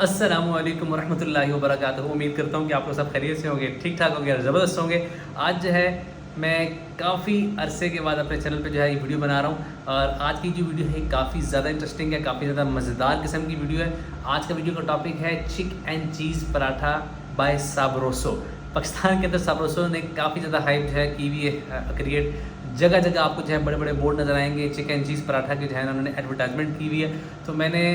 अस्सलामुअलैकुम वरहमतुल्लाहि वबरकातुहू। उम्मीद करता हूँ कि आप लोग सब खैरियत से होंगे, ठीक ठाक होंगे और ज़बरदस्त होंगे। आज जो है मैं काफ़ी अरसे के बाद अपने चैनल पे जो है ये वीडियो बना रहा हूँ और आज की जो वीडियो है काफ़ी ज़्यादा इंटरेस्टिंग है, काफ़ी ज़्यादा मज़ेदार किस्म की वीडियो है। आज का वीडियो का टॉपिक है chick and cheese paratha by Sabroso. Pakistan के अंदर साब्रोसो ने काफ़ी ज़्यादा हाइप जो है की हुई है क्रिएट। जगह जगह आपको जो है बड़े बड़े बोर्ड नज़र आएंगे चिक एंड चीज़ पराठा के जो है उन्होंने एडवर्टाइजमेंट की हुई है। तो मैंने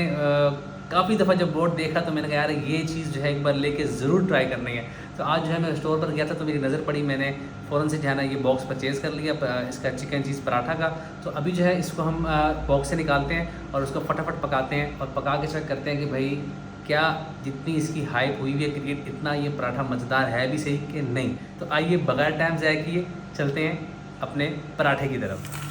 काफ़ी दफ़ा जब बोर्ड देखा तो मैंने कहा यार ये चीज़ जो है एक बार लेके ज़रूर ट्राई करनी है। तो आज जो है मैं स्टोर पर गया था तो मेरी नज़र पड़ी, मैंने फ़ौरन से जो है ना ये बॉक्स परचेज़ कर लिया इसका चिकन चीज़ पराठा का। तो अभी जो है इसको हम बॉक्स से निकालते हैं और उसको फटाफट पकाते हैं और पका के चेक करते हैं कि भाई क्या जितनी इसकी हाइप हुई हुई है क्रिएट इतना ये पराठा मज़ेदार है भी सही कि नहीं। तो आइए बगैर टाइम ज़ाया किए चलते हैं अपने पराठे की तरफ।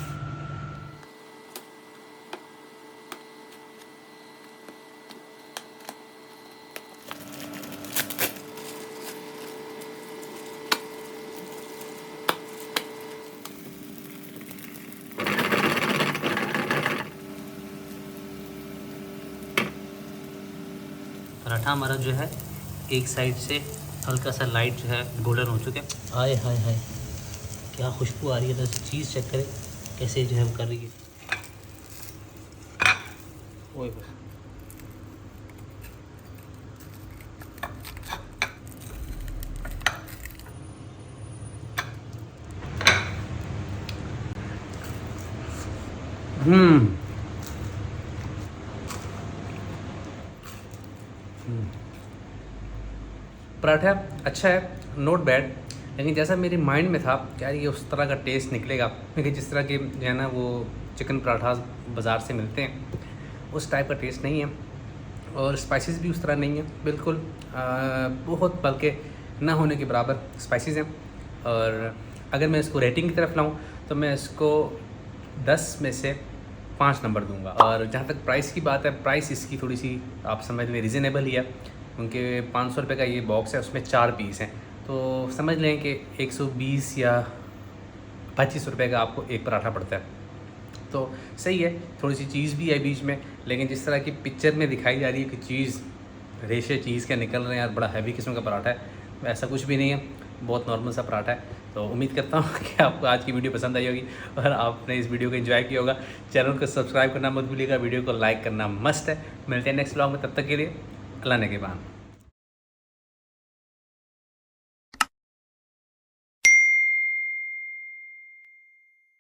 पराठा हमारा जो है एक साइड से हल्का सा लाइट जो है गोल्डन हो चुका है। आए हाय हाय क्या खुशबू आ रही है। तो चीज़ चेक करें कैसे जो है वो कर रही है। ओए पराठा अच्छा है, नॉट बैड, लेकिन जैसा मेरे माइंड में था क्या ये उस तरह का टेस्ट निकलेगा क्योंकि जिस तरह के जो है ना वो चिकन पराठा बाज़ार से मिलते हैं उस टाइप का टेस्ट नहीं है और स्पाइसेस भी उस तरह नहीं है बिल्कुल। बहुत बल्कि ना होने के बराबर स्पाइसेस हैं। और अगर मैं इसको रेटिंग की तरफ लाऊं तो मैं इसको 10 में से 5 नंबर दूंगा। और जहाँ तक प्राइस की बात है, प्राइस इसकी थोड़ी सी आप समझ लें रीज़नेबल ही है क्योंकि 500 रुपये का ये बॉक्स है, उसमें 4 पीस हैं। तो समझ लें कि 120 या 25 रुपये का आपको एक पराठा पड़ता है। तो सही है, थोड़ी सी चीज़ भी है बीच में, लेकिन जिस तरह की पिक्चर में दिखाई जा रही है कि चीज़ रेशे चीज़ के निकल रहे हैं यार, बड़ा हैवी किस्म का पराठा है, वैसा कुछ भी नहीं है, बहुत नॉर्मल सा पराठा है। तो उम्मीद करता हूँ कि आपको आज की वीडियो पसंद आई होगी और आपने इस वीडियो को एंजॉय किया होगा। चैनल को सब्सक्राइब करना मत भूलिएगा, वीडियो को लाइक करना मस्ट है। मिलते हैं नेक्स्ट व्लॉग में, तब तक के लिए अल्लाह ने के बान।